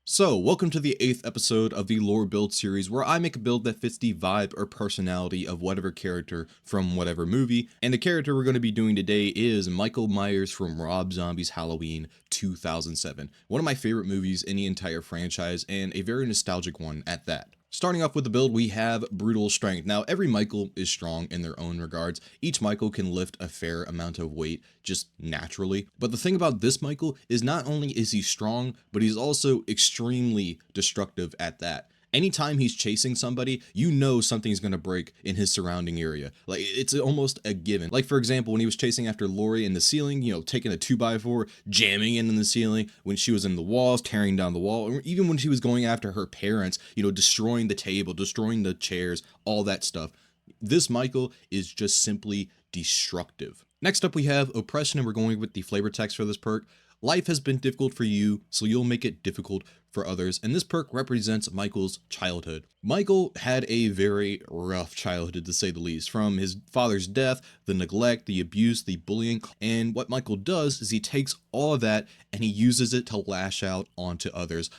So, welcome to the 8th episode of the Lore Build series, where I make a build that fits the vibe or personality of whatever character from whatever movie, and the character we're going to be doing today is Michael Myers from Rob Zombie's Halloween 2007, one of my favorite movies in the entire franchise, and a very nostalgic one at that. Starting off with the build, we have Brutal Strength. Now, every Michael is strong in their own regards. Each Michael can lift a fair amount of weight just naturally. But the thing about this Michael is not only is he strong, but he's also extremely destructive at that. Anytime he's chasing somebody, you know something's gonna break in his surrounding area. Like, it's almost a given. Like, for example, when he was chasing after Lori in the ceiling, taking a 2x4, jamming in the ceiling, when she was in the walls, tearing down the wall, or even when she was going after her parents, destroying the table, destroying the chairs, all that stuff. This Michael is just simply destructive. Next up, we have Oppression, and we're going with the flavor text for this perk. Life has been difficult for you, so you'll make it difficult for others, and this perk represents Michael's childhood. Michael had a very rough childhood, to say the least, from his father's death, the neglect, the abuse, the bullying, and what Michael does is he takes all of that and he uses it to lash out onto others,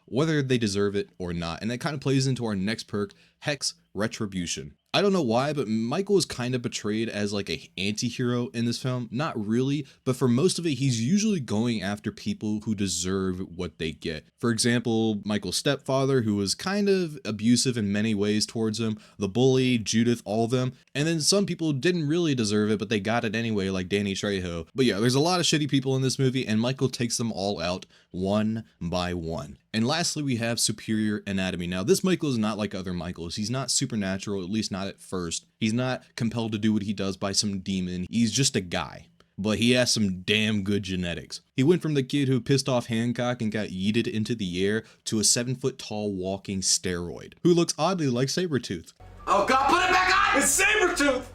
whether they deserve it or not, and that kind of plays into our next perk, Hex Retribution. I don't know why, but Michael is kind of portrayed as like a anti-hero in this film. Not really, but for most of it, he's usually going after people who deserve what they get. For example, Michael's stepfather, who was kind of abusive in many ways towards him, the bully, Judith, all of them. And then some people didn't really deserve it, but they got it anyway, like Danny Trejo. But yeah, there's a lot of shitty people in this movie, and Michael takes them all out one by one. And lastly, we have Superior Anatomy. Now, this Michael is not like other Michaels. He's not supernatural, at least not at first. He's not compelled to do what he does by some demon. He's just a guy. But he has some damn good genetics. He went from the kid who pissed off Hancock and got yeeted into the air to a 7-foot-tall walking steroid who looks oddly like Sabretooth. Oh God, put it back on! It's Sabretooth!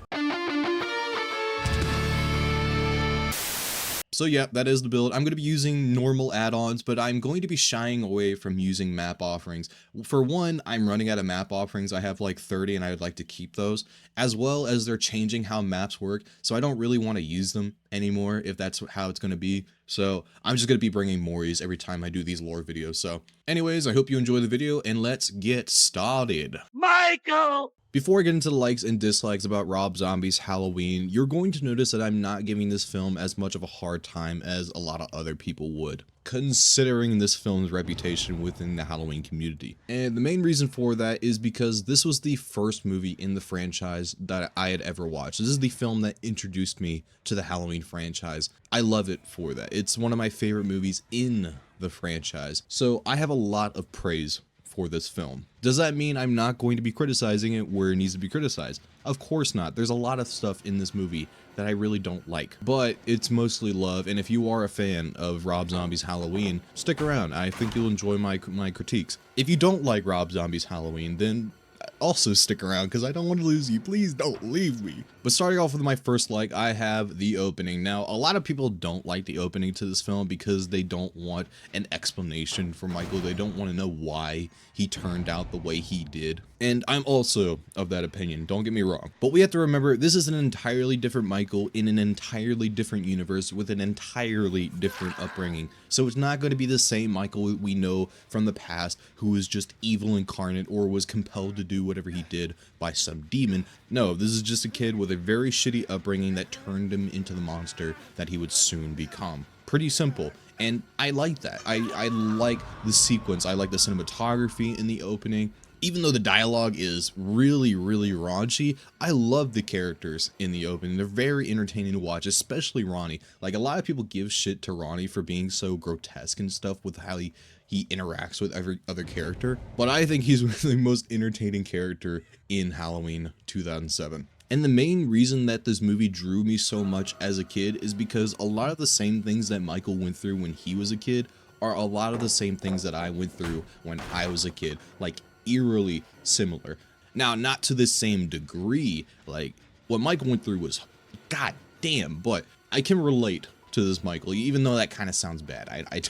So yeah, that is the build. I'm going to be using normal add-ons, but I'm going to be shying away from using map offerings. For one, I'm running out of map offerings. I have like 30 and I would like to keep those, as well as they're changing how maps work, so I don't really want to use them anymore if that's how it's going to be. So I'm just going to be bringing Moris every time I do these lore videos. So anyways, I hope you enjoy the video and let's get started. Michael! Before I get into the likes and dislikes about Rob Zombie's Halloween, you're going to notice that I'm not giving this film as much of a hard time as a lot of other people would, considering this film's reputation within the Halloween community. And the main reason for that is because this was the first movie in the franchise that I had ever watched. This is the film that introduced me to the Halloween franchise. I love it for that. It's one of my favorite movies in the franchise. So I have a lot of praise for this film. Does that mean I'm not going to be criticizing it where it needs to be criticized? Of course not. There's a lot of stuff in this movie that I really don't like, but it's mostly love, and if you are a fan of Rob Zombie's Halloween, stick around. I think you'll enjoy my critiques. If you don't like Rob Zombie's Halloween, then also stick around because I don't want to lose you. Please don't leave me. But starting off with my first like, I have the opening. Now, a lot of people don't like the opening to this film because they don't want an explanation for Michael. They don't want to know why he turned out the way he did. And I'm also of that opinion, don't get me wrong. But we have to remember, this is an entirely different Michael in an entirely different universe with an entirely different upbringing. So it's not going to be the same Michael we know from the past who was just evil incarnate or was compelled to do whatever he did by some demon. No, this is just a kid with a very shitty upbringing that turned him into the monster that he would soon become. Pretty simple. And I like that. I like the sequence. I like the cinematography in the opening. Even though the dialogue is really, really raunchy, I love the characters in the opening. They're very entertaining to watch, especially Ronnie. Like, a lot of people give shit to Ronnie for being so grotesque and stuff with how he interacts with every other character. But I think he's the most entertaining character in Halloween 2007. And the main reason that this movie drew me so much as a kid is because a lot of the same things that Michael went through when he was a kid are a lot of the same things that I went through when I was a kid. Like, eerily similar. Now, not to the same degree. Like, what Michael went through was goddamn, but I can relate to this Michael, even though that kind of sounds bad. I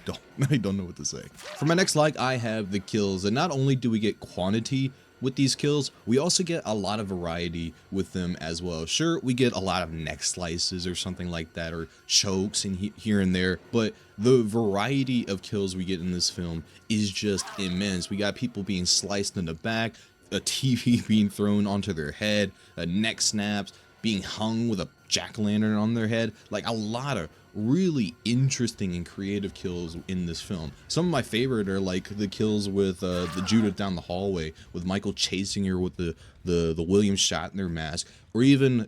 don't know what to say. For my next like, I have the kills, and not only do we get quantity, With these kills, we also get a lot of variety with them as well. Sure, we get a lot of neck slices or something like that, or chokes and here and there, but the variety of kills we get in this film is just immense. We got people being sliced in the back, a TV being thrown onto their head, neck snaps, being hung with a jack-o'-lantern on their head. Like, a lot of really interesting and creative kills in this film. Some of my favorite are like the kills with the Judith down the hallway, with Michael chasing her with the William Shatner mask, or even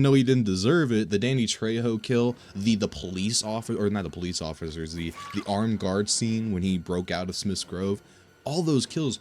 though he didn't deserve it, the Danny Trejo kill, the police officer, or not the police officers, the armed guard scene when he broke out of Smith's Grove. All those kills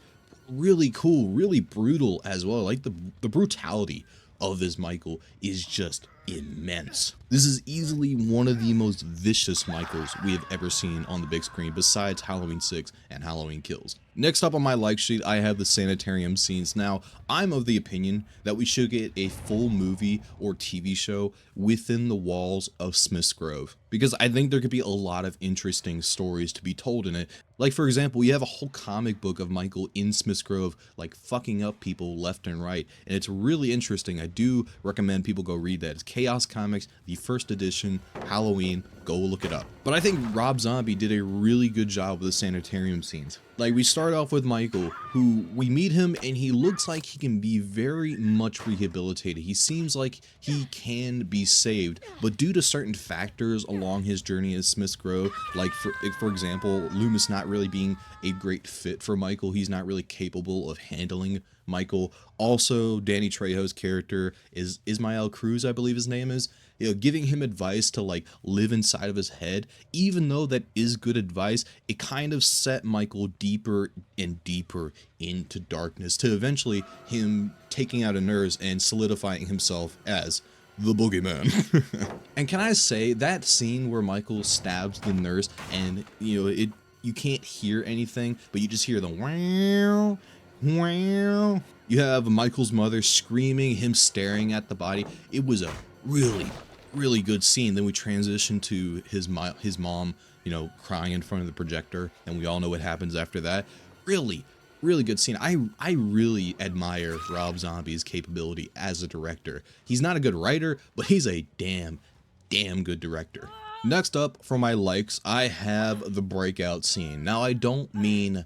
really cool, really brutal as well. Like the brutality of this Michael is just immense. This is easily one of the most vicious Michaels we have ever seen on the big screen, besides Halloween 6 and Halloween Kills. Next up on my like sheet, I have the Sanitarium scenes. Now, I'm of the opinion that we should get a full movie or TV show within the walls of Smith's Grove, because I think there could be a lot of interesting stories to be told in it. Like, for example, you have a whole comic book of Michael in Smith's Grove, like, fucking up people left and right, and it's really interesting. I do recommend people go read that. It's Chaos Comics, the first edition, Halloween. Go look it up. But I think Rob Zombie did a really good job with the Sanitarium scenes. Like, we start off with Michael, who we meet him and he looks like he can be very much rehabilitated. He seems like he can be saved, but due to certain factors along his journey in Smith's Grove, like for example, Lumis not really being a great fit for Michael, he's not really capable of handling Michael. Also, Danny Trejo's character is Ismael Cruz, I believe his name is. You know, giving him advice to like live inside of his head, even though that is good advice, it kind of set Michael deeper and deeper into darkness, to eventually him taking out a nurse and solidifying himself as the boogeyman. And can I say, that scene where Michael stabs the nurse and you can't hear anything, but you just hear the wow, wow. You have Michael's mother screaming, him staring at the body. It was a really good scene. Then we transition to his mom, crying in front of the projector, and we all know what happens after that. Really good scene. I really admire Rob Zombie's capability as a director. He's not a good writer, but he's a damn good director. Next up for my likes, I have the Breakout scene. Now, I don't mean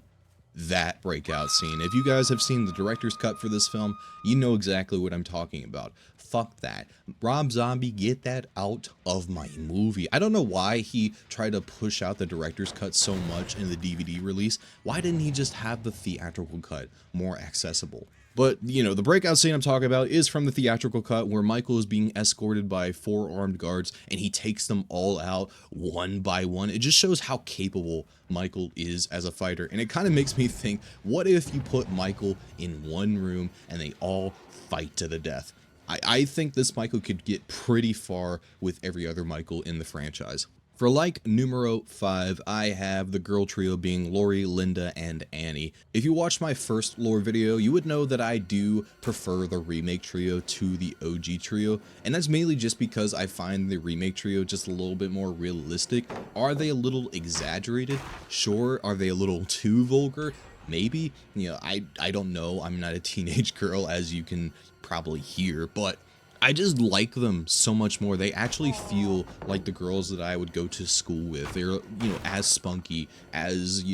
that Breakout scene. If you guys have seen the director's cut for this film, you know exactly what I'm talking about. Fuck that. Rob Zombie, get that out of my movie. I don't know why he tried to push out the director's cut so much in the DVD release. Why didn't he just have the theatrical cut more accessible? But, the Breakout scene I'm talking about is from the theatrical cut, where Michael is being escorted by 4 armed guards and he takes them all out one by one. It just shows how capable Michael is as a fighter. And it kind of makes me think, what if you put Michael in one room and they all fight to the death? I think this Michael could get pretty far with every other Michael in the franchise. For like numero 5, I have the girl trio being Lori, Linda, and Annie. If you watched my first lore video, you would know that I do prefer the remake trio to the OG trio, and that's mainly just because I find the remake trio just a little bit more realistic. Are they a little exaggerated? Sure. Are they a little too vulgar? Maybe. I don't know. I'm not a teenage girl, as you can probably hear, but I just like them so much more. They actually feel like the girls that I would go to school with. They're, as spunky, as,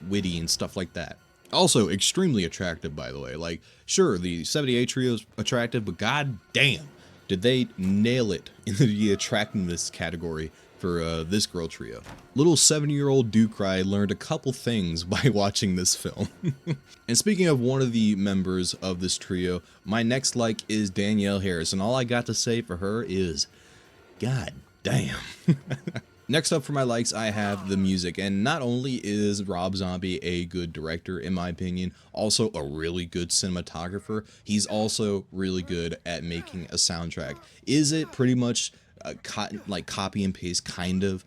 witty and stuff like that. Also, extremely attractive, by the way. Like, sure, the 78 trio's attractive, but god damn, did they nail it in the attractiveness category for this girl trio. Little 7-year-old Ducry learned a couple things by watching this film. And speaking of one of the members of this trio, my next like is Danielle Harris, and all I got to say for her is, god damn. Next up for my likes, I have the music, and not only is Rob Zombie a good director, in my opinion, also a really good cinematographer, he's also really good at making a soundtrack. Is it pretty much like copy and paste kind of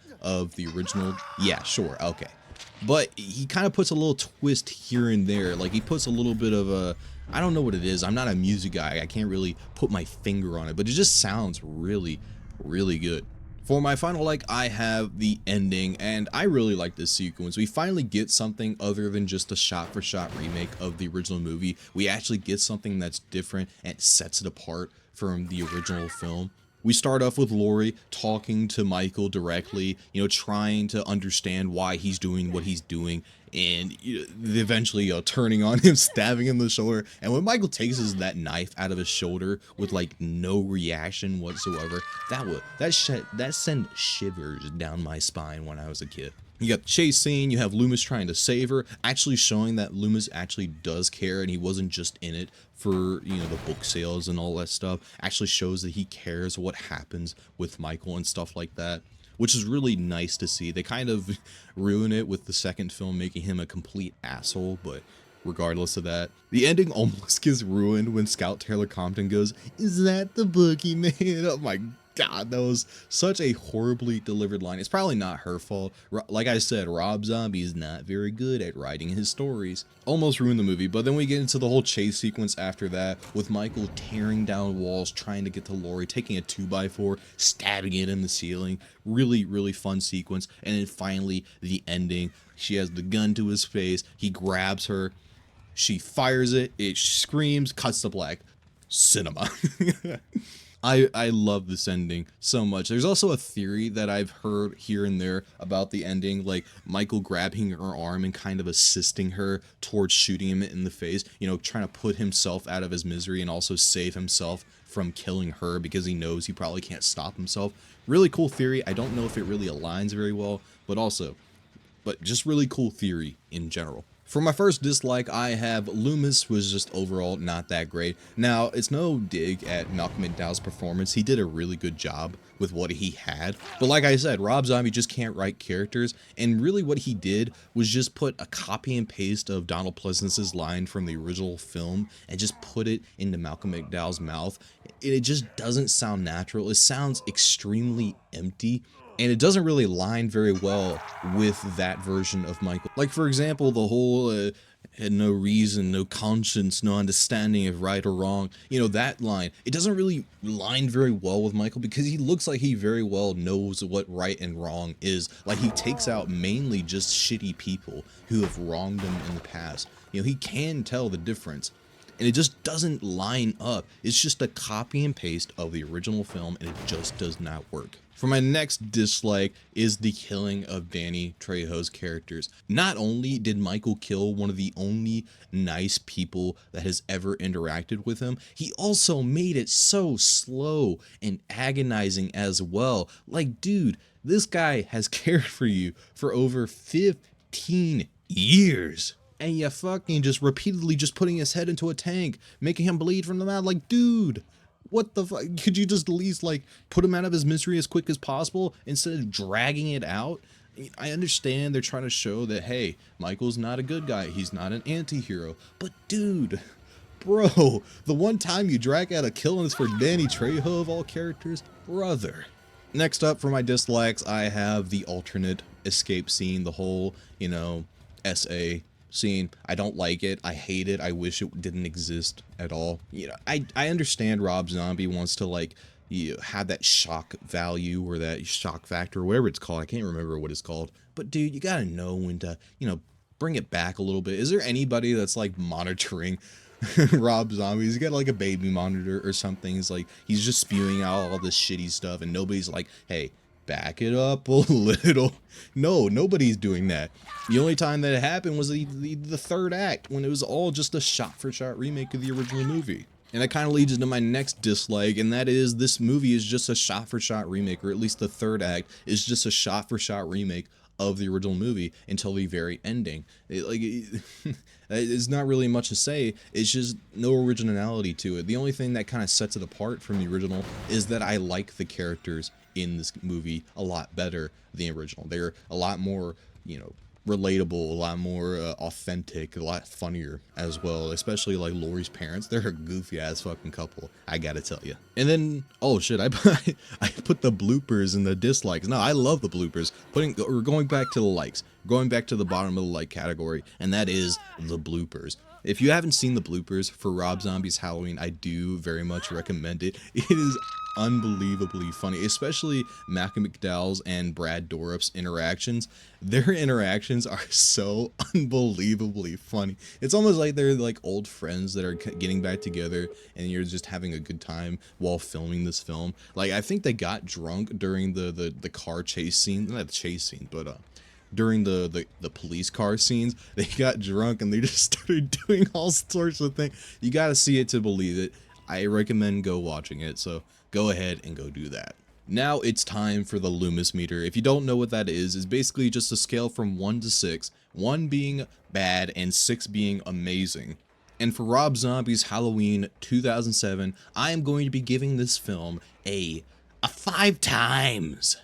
the original? Yeah, sure, okay. But he kind of puts a little twist here and there. Like, he puts a little bit of a, I don't know what it is. I'm not a music guy. I can't really put my finger on it, but it just sounds really good. For my final like, I have the ending, and I really like this sequence. We finally get something other than just a shot-for-shot remake of the original movie. We actually get something that's different and sets it apart from the original film. We start off with Laurie talking to Michael directly, you know, trying to understand why he's doing what he's doing, and eventually turning on him, stabbing him in the shoulder. And when Michael takes that knife out of his shoulder with like no reaction whatsoever, that sent shivers down my spine when I was a kid. You got the chase scene, you have Lumis trying to save her, actually showing that Lumis actually does care and he wasn't just in it for, you know, the book sales and all that stuff. Actually shows that he cares what happens with Michael and stuff like that, which is really nice to see. They kind of ruin it with the second film, making him a complete asshole, but regardless of that, the ending almost gets ruined when Scout Taylor Compton goes, "Is that the boogeyman?" Oh my God, that was such a horribly delivered line. It's probably not her fault. Like I said, Rob Zombie is not very good at writing his stories. Almost ruined the movie, but then we get into the whole chase sequence after that, with Michael tearing down walls, trying to get to Laurie, taking a 2x4, stabbing it in the ceiling. Really, really fun sequence. And then finally, the ending. She has the gun to his face. He grabs her. She fires it. It screams, cuts to black. Cinema. I love this ending so much. There's also a theory that I've heard here and there about the ending, like Michael grabbing her arm and kind of assisting her towards shooting him in the face, you know, trying to put himself out of his misery and also save himself from killing her because he knows he probably can't stop himself. Really cool theory. I don't know if it really aligns very well, but just really cool theory in general. For my first dislike, I have Lumis was just overall not that great. Now, it's no dig at Malcolm McDowell's performance. He did a really good job with what he had. But like I said, Rob Zombie just can't write characters. And really what he did was just put a copy and paste of Donald Pleasence's line from the original film and just put it into Malcolm McDowell's mouth. It just doesn't sound natural. It sounds extremely empty. And it doesn't really line very well with that version of Michael. Like, for example, the whole had no reason, no conscience, no understanding of right or wrong. You know, that line, it doesn't really line very well with Michael because he looks like he very well knows what right and wrong is. Like, he takes out mainly just shitty people who have wronged him in the past. You know, he can tell the difference. And it just doesn't line up. It's just a copy and paste of the original film, and it just does not work. For my next dislike is the killing of Danny Trejo's characters. Not only did Michael kill one of the only nice people that has ever interacted with him, he also made it so slow and agonizing as well. Like, dude, this guy has cared for you for over 15 years. And you fucking just repeatedly just putting his head into a tank, making him bleed from the mouth. Like, dude, what the fuck? Could you just at least, like, put him out of his misery as quick as possible instead of dragging it out? I understand they're trying to show that, hey, Michael's not a good guy. He's not an anti-hero. But, dude, bro, the one time you drag out a killing is for Danny Trejo of all characters? Brother. Next up for my dislikes, I have the alternate escape scene, the whole, you know, SA scene. I don't like it. I hate it. I wish it didn't exist at all. You know, I understand Rob Zombie wants to, like, you have that shock value or that shock factor or whatever it's called. I can't remember what it's called. But dude, you gotta know when to, you know, bring it back a little bit. Is there anybody that's like monitoring Rob Zombie? He's got like a baby monitor or something. He's like, he's just spewing out all this shitty stuff and nobody's like, hey, back it up a little. No, nobody's doing that. The only time that it happened was the third act, when it was all just a shot-for-shot remake of the original movie. And that kind of leads into my next dislike, and that is this movie is just a shot-for-shot remake, or at least the third act is just a shot-for-shot remake of the original movie until the very ending. It's not really much to say. It's just no originality to it. The only thing that kind of sets it apart from the original is that I like the characters in this movie a lot better than the original. They're a lot more, you know, relatable, a lot more authentic, a lot funnier as well, especially like Laurie's parents. They're a goofy ass fucking couple, I gotta tell you. And then, oh shit, I put the bloopers and the dislikes. No, I love the bloopers. Going back to the likes. going back to the bottom of the like category, and that is the bloopers. If you haven't seen the bloopers for Rob Zombie's Halloween, I do very much recommend it. It is unbelievably funny, especially Malcolm McDowell's and Brad Dorup's interactions. Their interactions are so unbelievably funny. It's almost like they're like old friends that are getting back together and you're just having a good time while filming this film. Like, I think they got drunk during the car chase scene, not the chase scene, but during the police car scenes. They got drunk and they just started doing all sorts of things. You gotta see it to believe it. I recommend go watching it, so go ahead and go do that. Now it's time for the Lumis meter. If you don't know what that is, it's basically just a scale from 1 to 6, 1 being bad and 6 being amazing. And for Rob Zombie's Halloween 2007, I am going to be giving this film a 5 times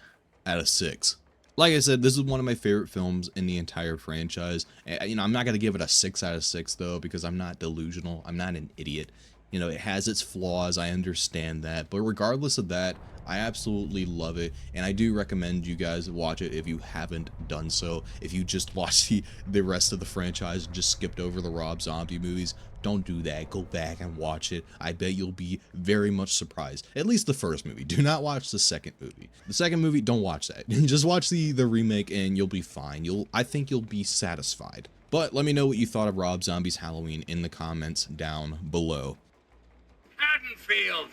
out of 6. Like I said, this is one of my favorite films in the entire franchise. You know, I'm not going to give it a 6 out of 6 though, because I'm not delusional. I'm not an idiot. You know, it has its flaws, I understand that, but regardless of that, I absolutely love it, and I do recommend you guys watch it if you haven't done so. If you just watched the rest of the franchise and just skipped over the Rob Zombie movies, don't do that. Go back and watch it. I bet you'll be very much surprised. At least the first movie. Do not watch the second movie. The second movie, don't watch that. Just watch the remake and you'll be fine. I think you'll be satisfied. But let me know what you thought of Rob Zombie's Halloween in the comments down below. Haddonfield!